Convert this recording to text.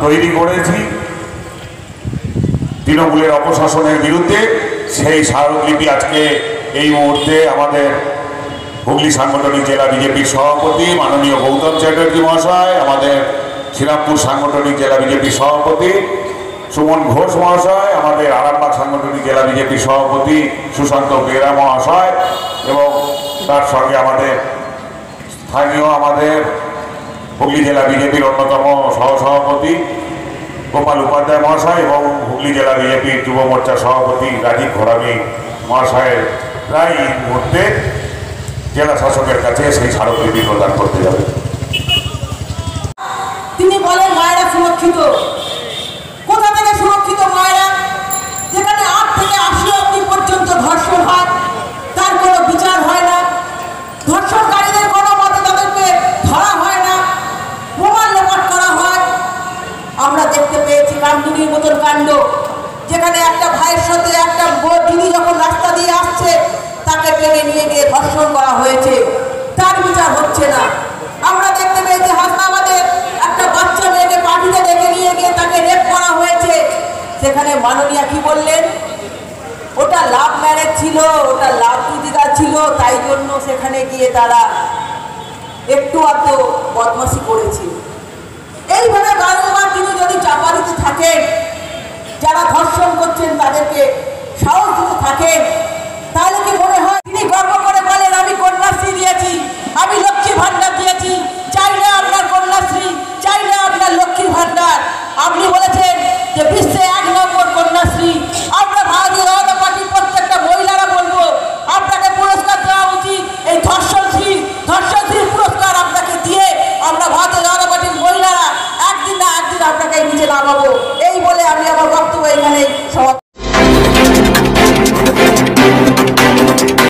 তৈরি করেছি তৃণমূলের অপশাসনের বিরুদ্ধে, সেই স্মারকলিপি আজকে এই মুহূর্তে আমাদের হুগলি সাংগঠনিক জেলা বিজেপির সভাপতি মাননীয় গৌতম চ্যাটার্জি মহাশয়, আমাদের শ্রীরামপুর সাংগঠনিক জেলা বিজেপির সভাপতি সুমন ঘোষ মহাশয়, আমাদের আরামবাগ সাংগঠনিক জেলা বিজেপির সভাপতি সুশান্ত বেরা মহাশয় এবং তার সঙ্গে আমাদের স্থানীয় আমাদের হুগলি জেলা বিজেপির অন্যতম সহসভাপতি গোপাল উপাধ্যায় মহাশয় এবং হুগলি জেলা বিজেপির যুব মোর্চার সভাপতি রাজীব ঘোরামি মহাশয়ের প্রায় এই মুহূর্তে জেলা শাসকের কাছে সেই স্মারকলিপি প্রদান করতে যাবে। তিনি বলেন মায়েরা সুরক্ষিত। কোথা থেকে সুরক্ষিত মায়েরা? যেখানে 8 থেকে 80 অবধি পর্যন্ত ধর্ষণ হয়, তার কোনো বিচার হয় না, ধর্ষণকারীদের কোনো মতে তাদেরকে ধরা হয় না, প্রমাণ লোপাট করা হয়। আমরা দেখতে পেয়েছি কামদুনির মতন কাণ্ড, যেখানে একটা ভাইয়ের সাথে একটা দিদি যখন রাস্তা দিয়ে আসছে তাকে টেনে নিয়ে গিয়ে ধর্ষণ করা হয়েছে, তার বিচার হচ্ছে না। আমরা দেখতে পেয়েছি হাসনাবাদে একটা বাচ্চা মেয়েকে পার্টিতে ডেকে নিয়ে গিয়ে তাকে রেপ করা হয়েছে, সেখানে মাননীয়া কি বললেন? ওটা লাভ ম্যারেজ ছিল, ওটা লাভ দিদিদার ছিল, তাই জন্য সেখানে গিয়ে তারা একটু আধটু বদমাশি করেছে। এইভাবে বারংবার তিনি যদি চাপা দিতে থাকেন, যারা ধর্ষণ করছেন তাদেরকে সাহস দিতে থাকেন, তাহলে কি মনে হয় তিনি গর্ব করে বলেন আমি কন্যাশ্রী দিয়েছি, আমি